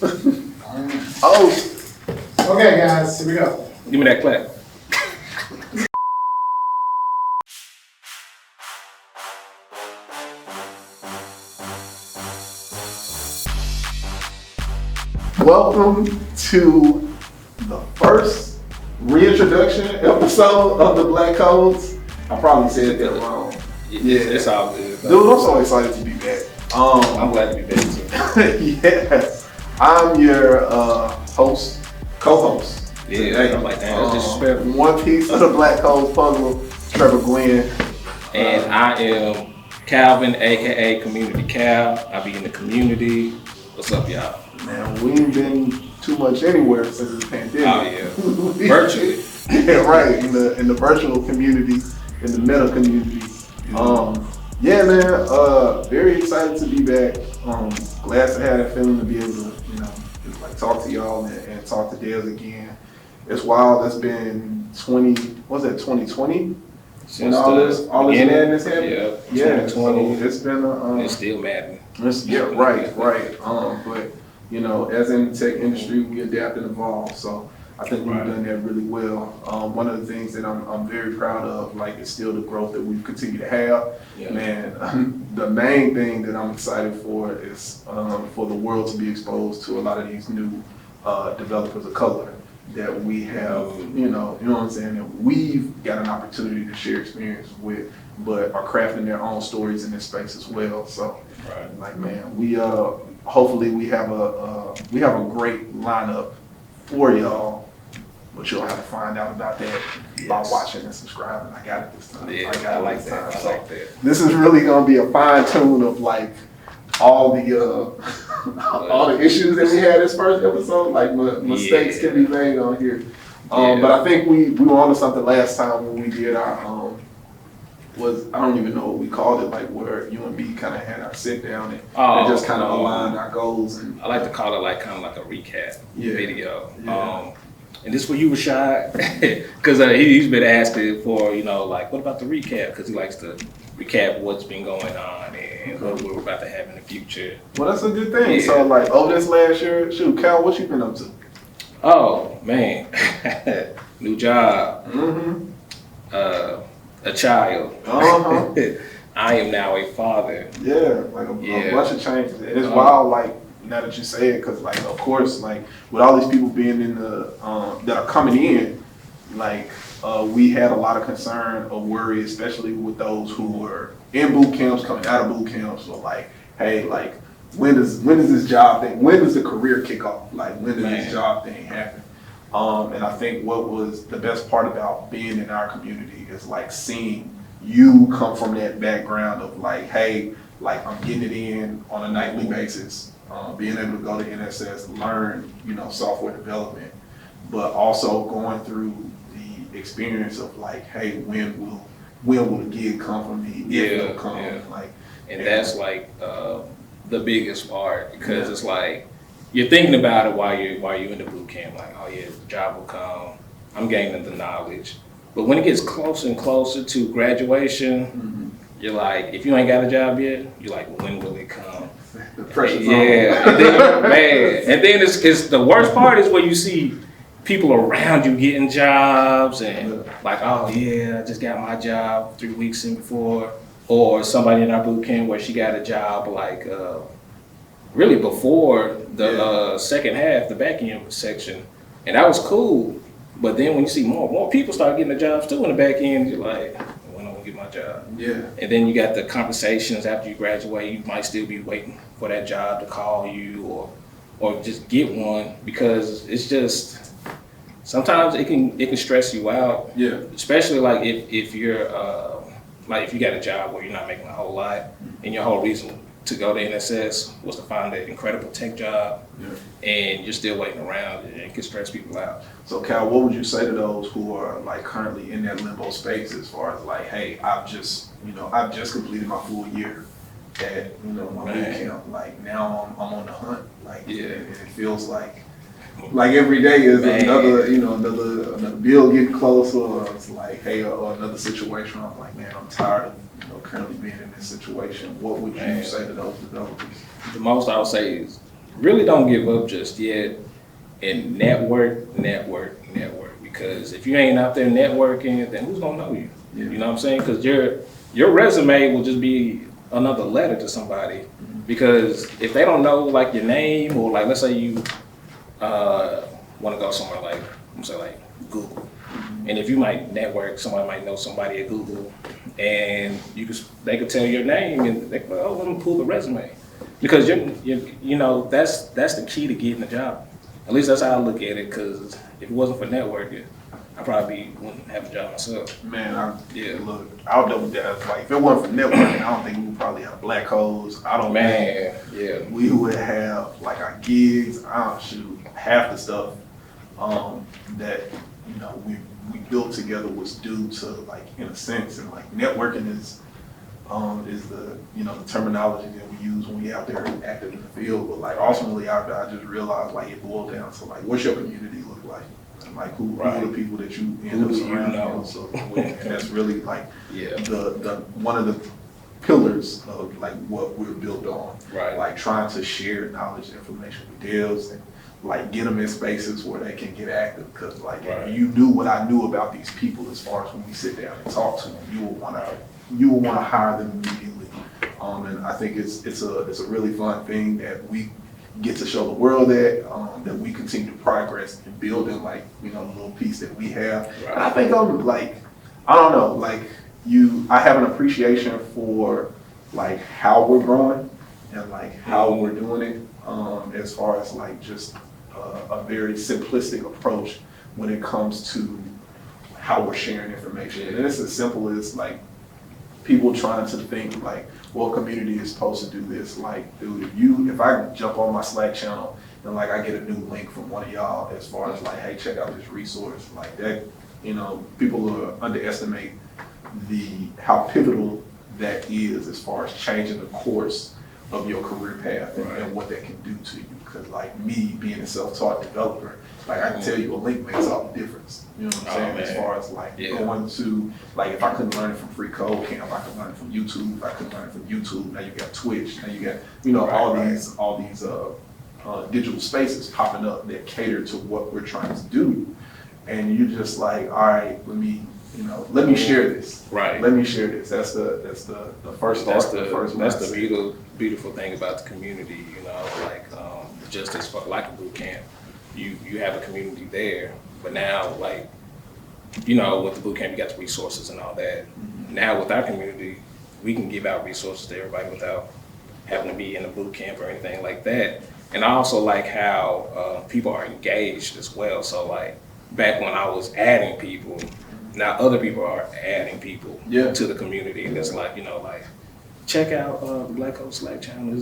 Oh. Okay, guys, here we go. Give me that clap. Welcome to the first reintroduction episode of the Black Codes. I probably said that wrong. Yeah, it's all good. Dude, I'm so excited to be back. I'm glad to be back too. Yes, I'm your co-host. Yeah, today. I'm like that. That's disrespectful. One piece of the Black Codes puzzle, Trevor Glenn. And I am Calvin, aka Community Cal. I be in the community. What's up, y'all? Man, we ain't been too much anywhere since the pandemic. Oh yeah, virtually. Yeah, right. In the virtual community, in the meta community. Yeah, man. Very excited to be back. Glad to have that feeling to be able to, just like talk to y'all and talk to Dales again. It's wild. That's been 2020? Since all this madness happened. Yeah, 2020. So it's been it's still maddening. Right. But as in the tech industry, we adapt and evolve. So I think we've done that really well. One of the things that I'm very proud of, like, is still the growth that we've continued to have. Yeah. Man, the main thing that I'm excited for is for the world to be exposed to a lot of these new developers of color that we have, you know what I'm saying, that we've got an opportunity to share experience with, but are crafting their own stories in this space as well. So, like, man, we hopefully we have a great lineup for y'all, but you'll have to find out about that by watching and subscribing. I got it this time. Yeah, I like that. I like that. This is really gonna be a fine tune of like all the all the issues that we had this first episode. Like mistakes can be made on here. But I think we were onto something last time when we did our I don't even know what we called it, like where you and me kind of had our sit down and just kind of aligned our goals. And I like to call it like kind of like a recap video. Yeah. And this where you were shy, because he's been asking for, like, what about the recap? Because he likes to recap what's been going on and what we're about to have in the future. Well, that's a good thing. Yeah. So, like, over this last year, shoot, Cal, what you been up to? Oh, man. New job. A child. I am now a father. Yeah, like a bunch of changes. And it's wild, like, now that you say it, because, like, of course, like, with all these people being in the, that are coming in, like, we had a lot of concern or worry, especially with those who were in boot camps, coming out of boot camps, or like, hey, like, when does this job thing, when does the career kick off? Like, when does this job thing happen? And I think what was the best part about being in our community is like seeing you come from that background of like, hey, like, I'm getting it in on a nightly basis, being able to go to NSS, learn, software development, but also going through the experience of like, hey, when will the gig come from me? If it'll come, like, and that's like the biggest part, because it's like you're thinking about it while you're in the boot camp, like, oh yeah, the job will come. I'm gaining the knowledge, but when it gets closer and closer to graduation, you're like, if you ain't got a job yet, you're like, when will it come? The pressure's on. And then it's the worst part is when you see people around you getting jobs and like, oh yeah, I just got my job 3 weeks in before, or somebody in our boot camp where she got a job like really before the second half, the back end section, and that was cool. But then when you see more people start getting the jobs too in the back end, you're like, when am I gonna get my job? Yeah. And then you got the conversations after you graduate. You might still be waiting for that job to call you or just get one, because it's just sometimes it can stress you out. Yeah. Especially like if you're like if you got a job where you're not making a whole lot and your whole reason to go to NSS was to find that incredible tech job, and you're still waiting around, and it can stress people out. So Cal, what would you say to those who are like currently in that limbo space as far as like, hey, I've just completed my full year at my boot camp. Like now I'm on the hunt. Like and it feels like every day is another bill getting closer, or it's like, hey, or another situation. I'm like, man, I'm tired of currently being in this situation. What would you say to those developers? The most I would say is really don't give up just yet, and network. Because if you ain't out there networking, then who's gonna know you? Yeah. You know what I'm saying? Because your resume will just be another letter to somebody. Because if they don't know like your name, or like let's say you want to go somewhere like say like Google, and if you might network, somebody might know somebody at Google, and they could tell your name, and they go, oh, let me pull the resume. Because you know that's the key to getting a job. At least that's how I look at it. Because if it wasn't for networking, I probably wouldn't have a job myself. Man, look, I'll double down. Like if it wasn't for networking, I don't think we would probably have black holes. I don't think we would have like our gigs. I don't shoot half the stuff that you know we built together was due to like in a sense, and like networking is the the terminology that we use when we out there active in the field. But like ultimately out there, I just realized like it boiled down to like what's your community look like, and like who are the people that you end up surrounding. So and that's really like the one of the pillars of like what we're built on. Right. Like trying to share knowledge, information with devs, and like get them in spaces where they can get active. Because like if you knew what I knew about these people as far as when we sit down and talk to them, you will want to hire them immediately. And I think it's a really fun thing that we get to show the world that we continue to progress and build in like the little piece that we have. Right. And I think I'm like, I don't know, like I have an appreciation for like how we're growing and like how we're doing it as far as like just a very simplistic approach when it comes to how we're sharing information. And it's as simple as like people trying to think like, well, community is supposed to do this. Like, dude, if I jump on my Slack channel and like I get a new link from one of y'all as far as like, hey, check out this resource, like that, people underestimate how pivotal that is as far as changing the course of your career path and what that can do to you. Because like me being a self-taught developer, like I can tell you a link makes all the difference. You know what I'm saying? As far as like going to, like if I couldn't learn it from Free Code Camp, I could learn it from YouTube. If I couldn't learn it from YouTube, now you got Twitch, now you got all these digital spaces popping up that cater to what we're trying to do. And you're just like, all right, let me share this. Right. Let me share this. That's the first start. That's the beautiful thing about the community, like just as far like a boot camp. You have a community there, but now like, with the boot camp you got the resources and all that. Mm-hmm. Now with our community, we can give out resources to everybody without having to be in a boot camp or anything like that. And I also like how people are engaged as well. So like back when I was adding people, now other people are adding people to the community, and it's like, like check out the Black Coast Slack channel.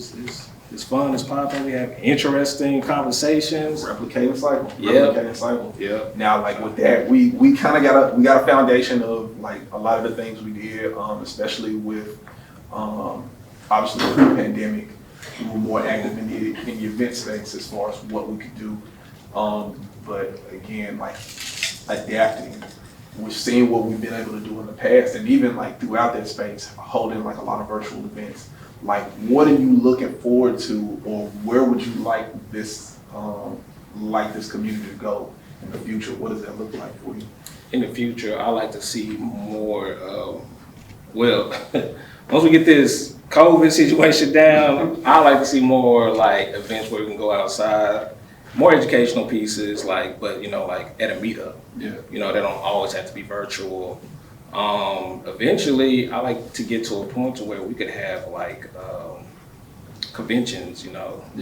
It's fun, it's popular. We have interesting conversations. Replicating cycle. Yeah. Now, like with that, we kind of got a foundation of like a lot of the things we did, especially with obviously pre-pandemic. We were more active in the event space as far as what we could do. But again, like adapting. We've seen what we've been able to do in the past, and even like throughout that space, holding like a lot of virtual events. Like, what are you looking forward to, or where would you like this community to go in the future? What does that look like for you? In the future, I like to see more. Once we get this COVID situation down, I like to see more like events where we can go outside, more educational pieces, like like at a meetup. Yeah. They don't always have to be virtual. Eventually, I like to get to a point to where we could have like conventions,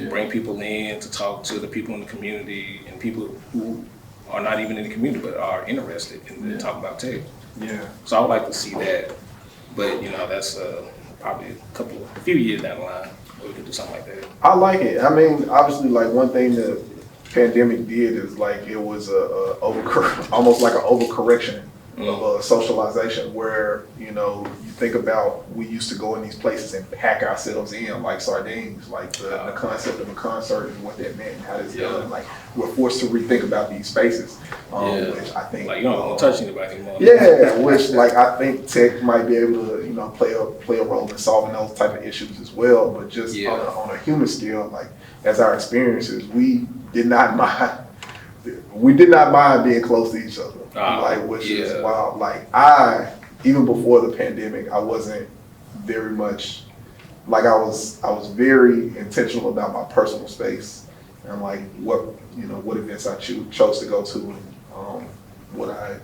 bring people in to talk to the people in the community and people who are not even in the community but are interested in talking about tech. Yeah. So I would like to see that, but that's probably a few years down the line where we could do something like that. I like it. I mean, obviously, like one thing the pandemic did is like it was almost like an overcorrection of socialization, where you think about we used to go in these places and pack ourselves in like sardines, like the concept of a concert and what that meant and how it's done. Like we're forced to rethink about these spaces, which I think like you don't touch anybody anymore. Yeah, which like I think tech might be able to play a role in solving those type of issues as well. But just on a human scale, like as our experiences, we did not mind. We did not mind being close to each other, which is wild. Like even before the pandemic, I wasn't very much, I was very intentional about my personal space and like what events I chose to go to and what I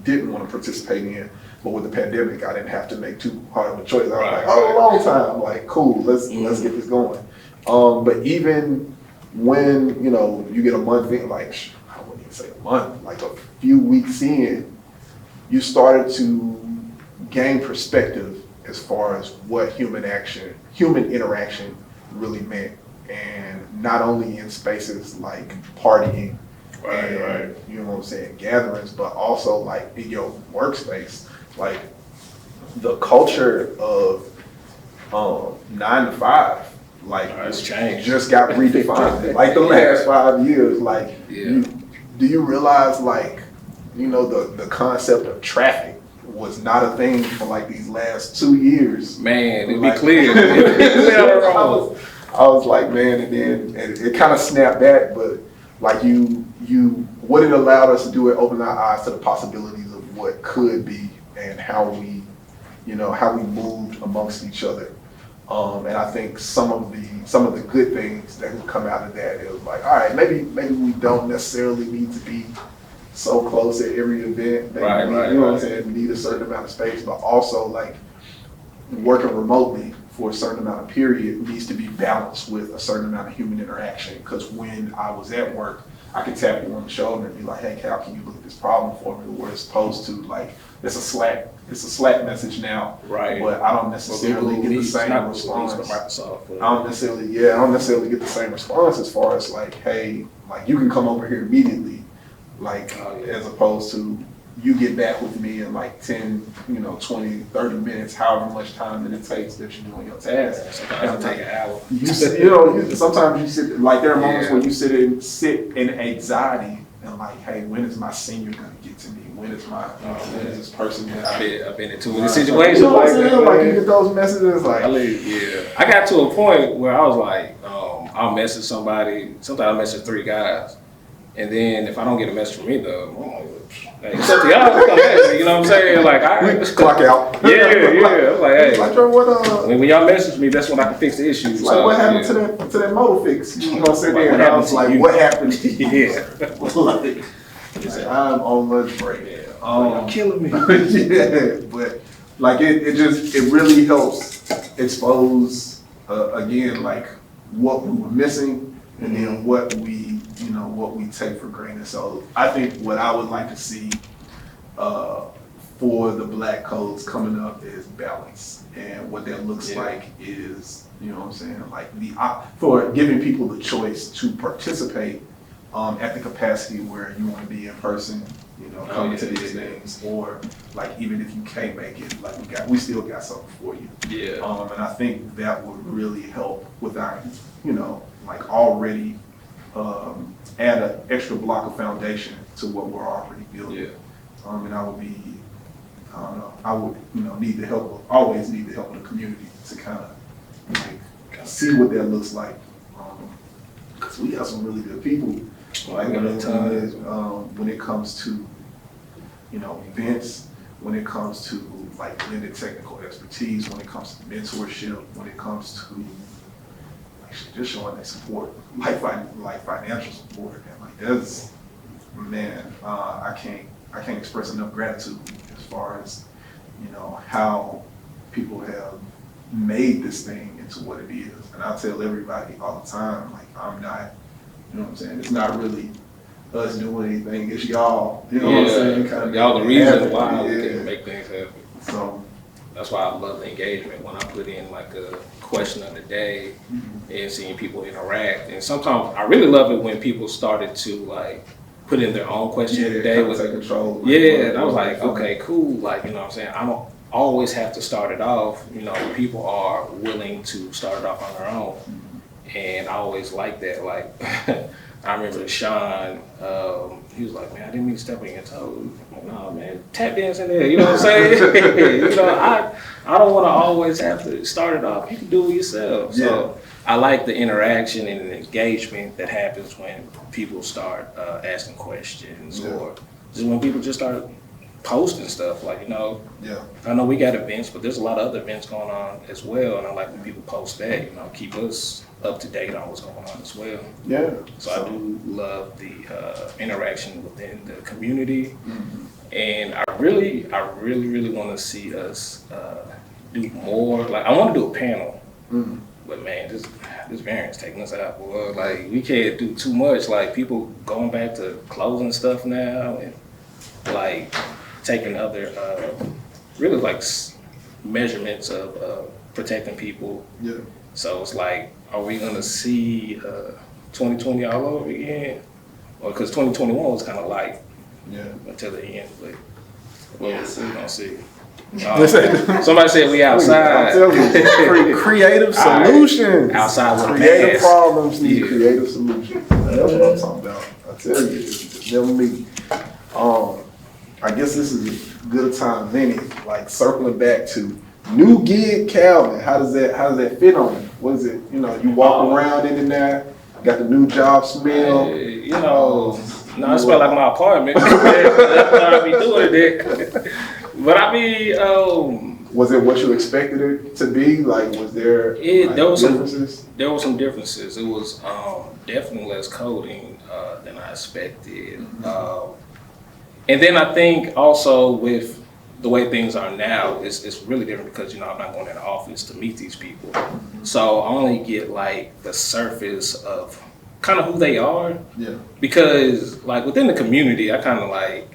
didn't want to participate in. But with the pandemic, I didn't have to make too hard of a choice. I was like, a long time. Like, cool, let's get this going. But even when, you get a month in, like, I wouldn't even say a month, like a few weeks in, you started to gain perspective as far as what human interaction really meant. And not only in spaces like partying, and you know what I'm saying, gatherings, but also like in your workspace. Like the culture of 9 to 5, like it's changed. Just got redefined. Like the last 5 years, like do you realize like the concept of traffic was not a thing for like these last 2 years. Man, it'd like, be clear. I was like, man, and then it kind of snapped back, but like what it allowed us to do, it opened our eyes to the possibilities of what could be and how we moved amongst each other. And I think some of the good things that would come out of that, it was like, all right, maybe we don't necessarily need to be so close at every event. You know what I'm saying? We need a certain amount of space, but also like working remotely for a certain amount of period needs to be balanced with a certain amount of human interaction. Because when I was at work, I could tap you on the shoulder and be like, hey, Cal, can you look at this problem for me? Where it's supposed to, like, it's a Slack message now, but I don't necessarily get the same response. I don't necessarily get the same response as far as like, hey, like you can come over here immediately, like as opposed to you get back with me in like 10, 20, 30 minutes, however much time that it takes that you're doing your task. Sometimes it take an hour. Sometimes you sit, like there are moments where you sit in anxiety and like, hey, when is my senior gonna get to me? When is this person that I've been in too many situations like that? Like you get those messages like, I got to a point where I was like, I'll message somebody, sometimes I'll message 3 guys. And then if I don't get a message from me though, it's up to y'all to come back. You know what I'm saying? Like I clock out. Yeah. I was like, hey, when y'all message me, that's when I can fix the issue. Like what happened to that motor fix? You gonna sit there and I was like, what happened to you? I'm on lunch break. You're killing me. But like it really helps expose again like what we were missing and then what we take for granted. So I think what I would like to see for the Black codes coming up is balance, and what that looks like is, like for giving people the choice to participate at the capacity where you want to be in person, coming to these things, or like even if you can't make it, like we still got something for you. And I think that would really help with our, like already add an extra block of foundation to what we're already building. And I would be, I would, always need the help of the community to kind of see what that looks like. Because we got some really good people. Like when it comes to, events, when it comes to like blended technical expertise, when it comes to mentorship, when it comes to just showing that support, like financial support, and like that's, man, I can't express enough gratitude as far as how people have made this thing into what it is. And I tell everybody all the time, like I'm not, what I'm saying, it's not really us doing anything, it's y'all, what I'm saying, kind of y'all the reason why we can make things happen. So that's why I love the engagement when I put in like a question of the day and seeing people interact. And sometimes I really love it when people started to like put in their own question of the day. Take control. And I was like, okay, cool. Like, what I'm saying? I don't always have to start it off. People are willing to start it off on their own. And I always like that. Like, I remember Sean, he was like, man, I didn't mean to step on your toes. I'm like, no, man, tap dance in there. You know what I'm saying? I don't want to always have to start it off. You can do it yourself. So I like the interaction and the engagement that happens when people start asking questions or just when people just start posting stuff. Like, you know, I know we got events, but there's a lot of other events going on as well. And I like when people post that, you know, keep us up to date on what's going on as well. Yeah. So I do love the interaction within the community. And I really want to see us do more. Like, I want to do a panel, but man, this variant's taking us out, boy. Like, we can't do too much. Like, people going back to closing stuff now and like taking other really like measurements of protecting people. Yeah. So it's like, are we gonna see 2020 all over again? Or because 2021 was kind of light until the end, but we're gonna see. Somebody said we outside. I'm telling you, creative solutions. Outside with creative problems need creative solutions. That's what I'm talking about. I tell you, it's never me. I guess this is as good a time as any. Like circling back to new gig Calvin. How does that fit on you? What is it? You know, you walk around in there, got the new job smell. You know, no, it smells like my apartment. That's what I be doing it. But I mean, was it what you expected it to be? Like, was there differences? There were some differences. It was definitely less coding than I expected. And then I think also with the way things are now, it's really different because, you know, I'm not going in the office to meet these people. So I only get like the surface of kind of who they are. Yeah. Because like within the community, I kind of like,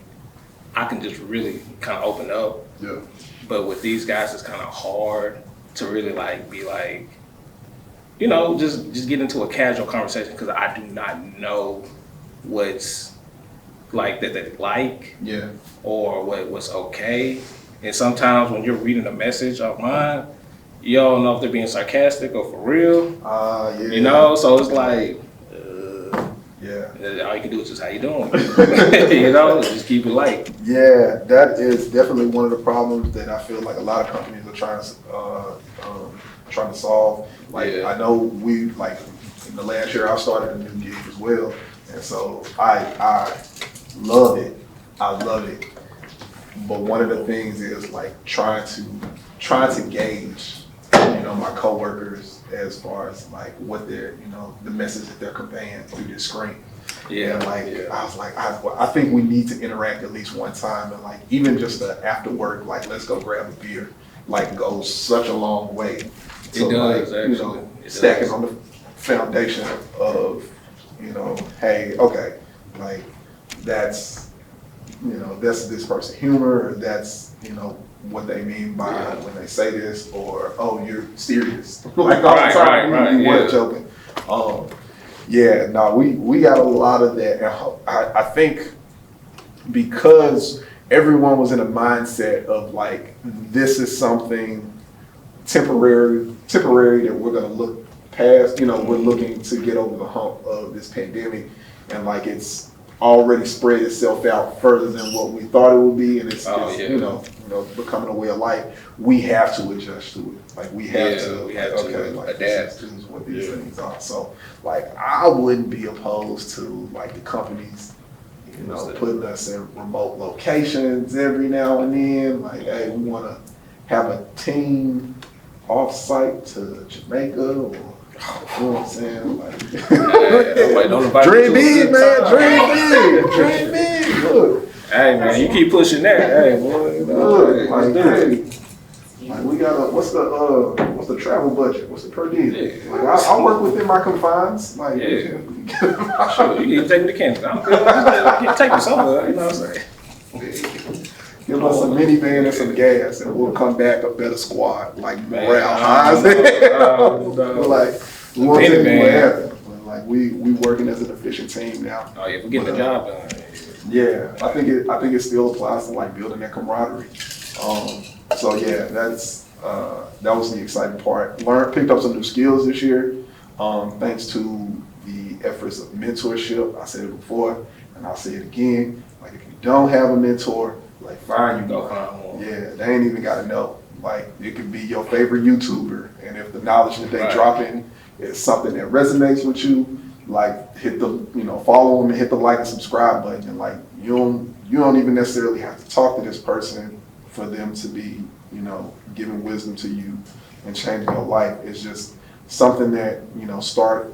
I can just really kind of open up. Yeah. But with these guys, it's kind of hard to really like be like, you know, just get into a casual conversation because I do not know what's like that they like, or what's okay. And sometimes when you're reading a message online, you don't know if they're being sarcastic or for real. You know, so it's like, all you can do is just how you doing. You know, just keep it light. Yeah, that is definitely one of the problems that I feel like a lot of companies are trying to solve. Like I know we like in the last year I started a new gig as well, and so I love it. I love it. But one of the things is like trying to gauge, you know, my coworkers as far as like what they're, you know, the message that they're conveying through this screen. Yeah. And like I was like, I think we need to interact at least one time, and like even just the after work, like let's go grab a beer, like goes such a long way. So, it does, like, actually. You know, stacking on the foundation of, you know, hey, okay, like that's, you know, that's this person's humor, or that's, you know, what they mean by when they say this, or oh, you're serious. Like all the time, you weren't joking. We got a lot of that. And I think because everyone was in a mindset of like, this is something temporary that we're gonna look past. You know, we're looking to get over the hump of this pandemic, and like it's already spread itself out further than what we thought it would be, and it's you know, becoming a way of life. We have to adjust to it. Like we have to adapt. This is what these things are. So like I wouldn't be opposed to like the companies, you know, putting us in remote locations every now and then. Like, hey, we want to have a team off-site to Jamaica, or you know what I'm saying? Like, dream big, man. Dream big. Look. Hey, man, you keep pushing that. Hey, boy. Look, like, hey, like we got what's the travel budget? What's the per diem? Yeah. Like, I work within my confines. Like, sure, you can take me to Kansas. I'm good. Take me somewhere. You know what I'm saying? Give us a minivan and some gas, and we'll come back a better squad. Like morale high. Like we want to see what happens. Like we working as an efficient team now. Oh yeah, we're getting the job done. Yeah, I think it still applies to like building that camaraderie. So yeah, that was the exciting part. Picked up some new skills this year, thanks to the efforts of mentorship. I said it before, and I'll say it again. Like if you don't have a mentor, like find you one. Yeah, they ain't even got to know. Like it could be your favorite YouTuber, and if the knowledge that they dropping it's something that resonates with you, like hit the, follow them and hit the like and subscribe button. And like, you don't even necessarily have to talk to this person for them to be, giving wisdom to you and changing your life. It's just something that, start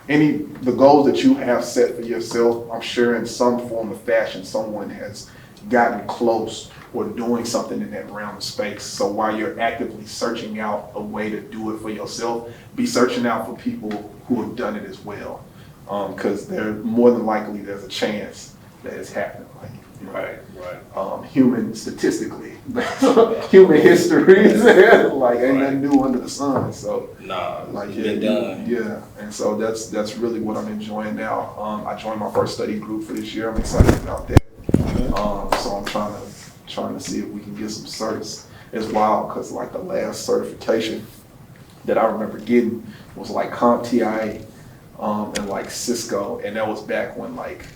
the goals that you have set for yourself. I'm sure in some form of fashion, someone has gotten close or doing something in that realm of space. So while you're actively searching out a way to do it for yourself, be searching out for people who have done it as well. Because they're more than likely there's a chance that it's happening. Like, Right. Human statistically, human history, like ain't nothing new under the sun. So like been done. Yeah, and so that's really what I'm enjoying now. I joined my first study group for this year. I'm excited about that. So I'm trying to see if we can get some certs. It's wild because like the last certification that I remember getting was like CompTIA and like Cisco, and that was back when like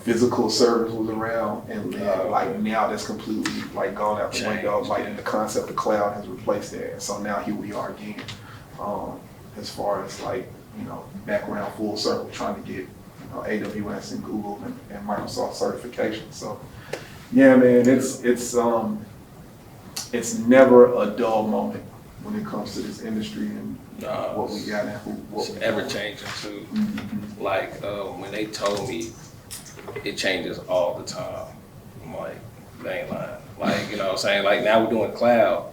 physical service was around, and like now that's completely like gone out the window. Like the concept of cloud has replaced that, and so now here we are again. As far as like background full circle, trying to get AWS and Google and Microsoft certification. So yeah, man, it's never a dull moment when it comes to this industry and what we got and what it's ever changing too. Mm-hmm. Like when they told me it changes all the time, I'm like, they ain't lying. Like, what I'm saying? Like now we're doing cloud,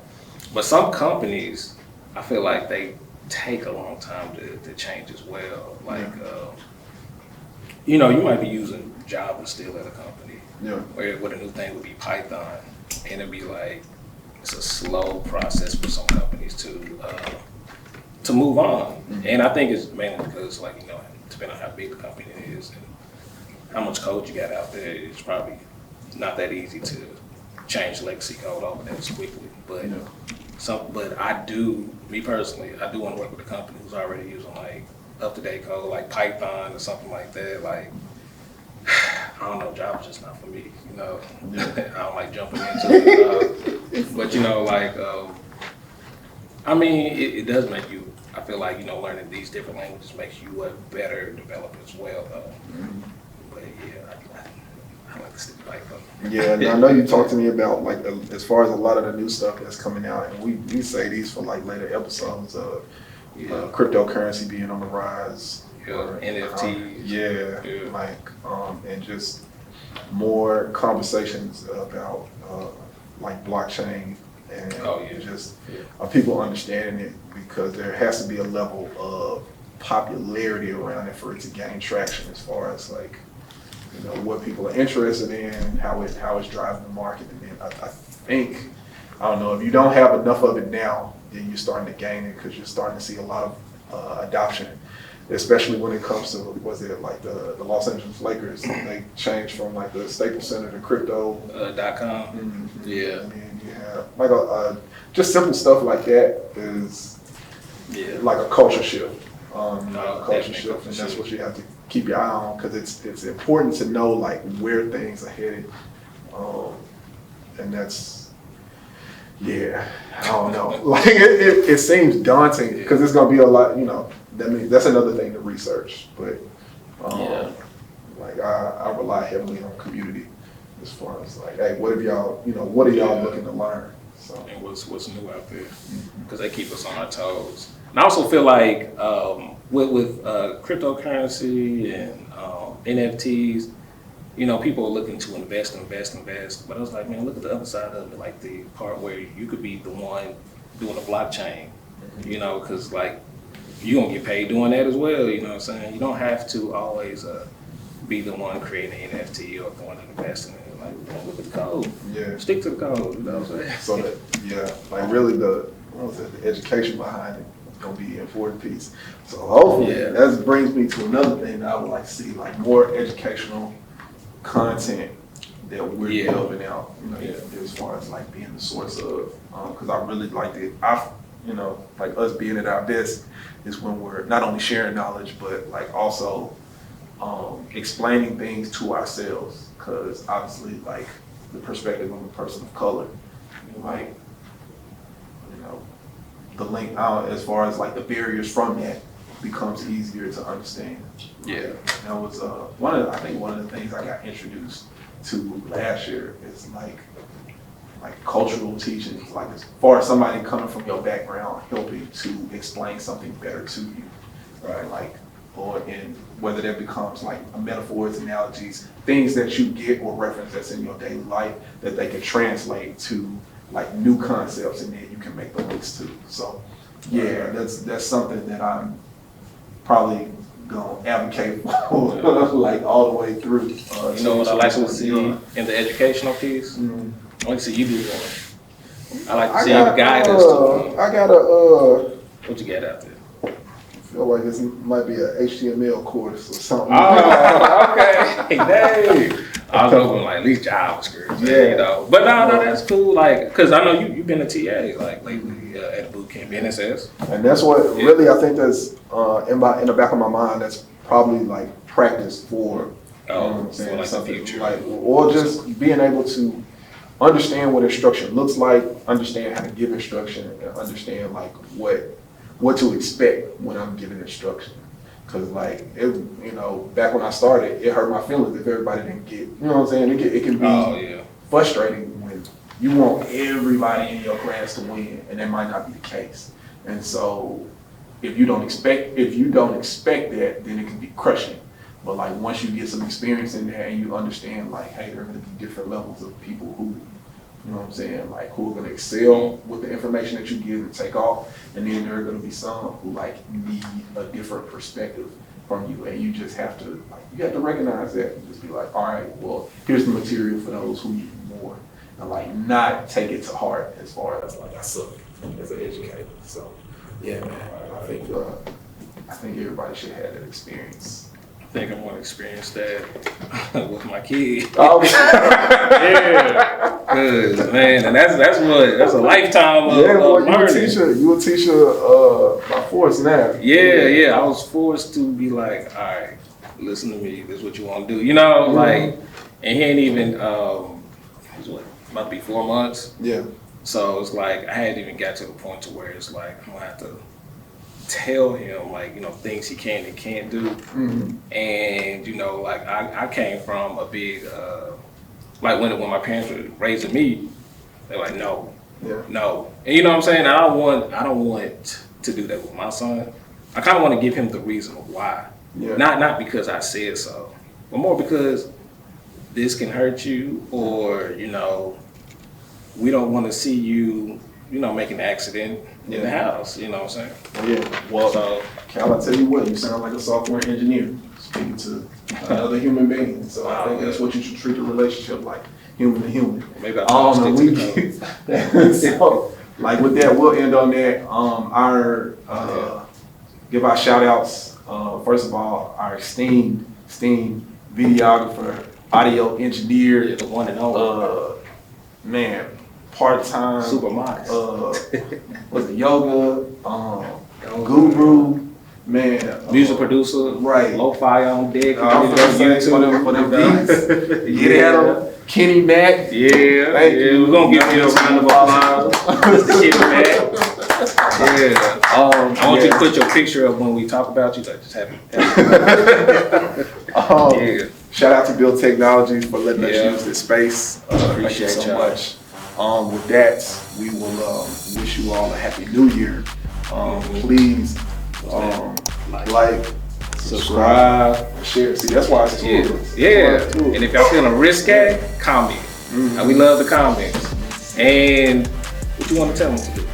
but some companies, I feel like they take a long time to change as well. Like, you might be using Java still at a company, where a new thing would be Python, and it'd be like, it's a slow process for some companies to move on. Mm-hmm. And I think it's mainly because, like, depending on how big the company is and how much code you got out there, it's probably not that easy to change legacy code over that quickly. But but me personally, I do want to work with a company who's already using like up-to-date code, like Python or something like that. Like, I don't know, Java's just not for me. I don't like jumping into it. But I mean, it does make you. I feel like learning these different languages makes you a better developer as well, though. Mm-hmm. But yeah, I like to stick to Python. Yeah, and I know you talked to me about like as far as a lot of the new stuff that's coming out, and we say these for like later episodes of cryptocurrency being on the rise. NFTs. And just more conversations about like blockchain and just people understanding it, because there has to be a level of popularity around it for it to gain traction as far as like what people are interested in, how it's driving the market. And then I think, I don't know, if you don't have enough of it now, then you're starting to gain it because you're starting to see a lot of adoption, especially when it comes to, was it like the Los Angeles Lakers? They changed from like the Staples Center to crypto.com. Mm-hmm. Yeah. And then you have like just simple stuff like that is like a culture shift. And that's what you have to keep your eye on, because it's important to know like where things are headed. And that's, I don't know. Like it seems daunting because it's gonna be a lot, that's another thing to research. But like I rely heavily on community as far as like, hey, what are y'all looking to learn? So and what's new out there, because they keep us on our toes. And I also feel like with cryptocurrency and NFTs, people are looking to invest. But I was like, man, look at the other side of it, like the part where you could be the one doing a blockchain, because like you're going to get paid doing that as well, you know what I'm saying? You don't have to always be the one creating an NFT or the one investing in it. Like, look at the code. Yeah. Stick to the code, you know what I'm saying? So like really the education behind it is going to be an important piece. So hopefully that brings me to another thing that I would like to see, like more educational content that we're building out, as far as like being the source of, because I really like it. Like us being at our best is when we're not only sharing knowledge, but like also explaining things to ourselves, because obviously like the perspective of a person of color, like, the link out as far as like the barriers from that becomes easier to understand. Yeah. That was one of the things I got introduced to last year is like cultural teaching, like as far as somebody coming from your background helping to explain something better to you, right? Like, or in whether that becomes like metaphors, analogies, things that you get or reference that's in your daily life that they can translate to like new concepts, and then you can make the links to. So yeah, that's something that I'm probably gonna advocate for like all the way through. You know what I like to see in the educational piece? Mm-hmm. I like to see you do one. I like to see the guidance to I got a what you got out there? I feel like this might be an HTML course or something. Oh, okay. Dang. I was hoping like at least JavaScript. Yeah. You know. But no, that's cool. Like, cause I know you've been a TA like lately at boot camp, NSS. And that's what really I think that's in the back of my mind. That's probably like practice for for like the future, like, or just being able to understand what instruction looks like, understand how to give instruction, and understand like what to expect when I'm giving instruction. Cause like back when I started, it hurt my feelings if everybody didn't get. You know what I'm saying? It can be frustrating when you want everybody in your class to win, and that might not be the case. And so, if you don't expect that, then it can be crushing. But like once you get some experience in there and you understand like, hey, there are going to be different levels of people who, you know what I'm saying, like who are going to excel with the information that you give and take off, and then there are going to be some who like need a different perspective from you, and you just have to recognize that and just be like, all right, well, here's the material for those who need more, and like not take it to heart as far as like I suck as an educator. So yeah, man, I think everybody should have that experience. I think I'm gonna experience that with my kids. Oh, yeah, cause man, and that's a lifetime of learning. You a teacher by force now. Yeah. I was forced to be like, all right, listen to me. This is what you want to do. You know, like, and he ain't even about to be 4 months. Yeah. So it's like I hadn't even got to the point to where it's like I'm gonna have to tell him like things he can and can't do. And like I came from a big like when my parents were raising me, they're like no, and you know what I'm saying. I don't want to do that with my son. I kind of want to give him the reason why, not because I said so, but more because this can hurt you, or we don't want to see you make an accident in the house, you know what I'm saying? Yeah, well, so, Cal, I tell you what, you sound like a software engineer speaking to another human being. So I think that's what you should treat a relationship like, human to human. Maybe I'll stick to the So, like with that, we'll end on that. Give our shout outs. First of all, our esteemed videographer, audio engineer, the one and only. Man, part-time, super modest. Was it yoga, guru, man, music producer, right? Lo-fi on deck. For them beats. Get at him, Kenny Mack. Yeah, thank you. We're gonna give you a round of applause, Kenny Mack. Yeah. I want you to put your picture up when we talk about you. Like just have it. Shout out to Build Technologies for letting us use this space. Appreciate thank you so much. With that, we will wish you all a happy new year. Please like, subscribe, share. See, that's why it's tools. Yeah. And if y'all feeling risque, comment. We love the comments. And what you want to tell them to do?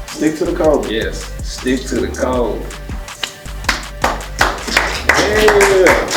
Stick to the code. Yes, stick to the code. Yeah.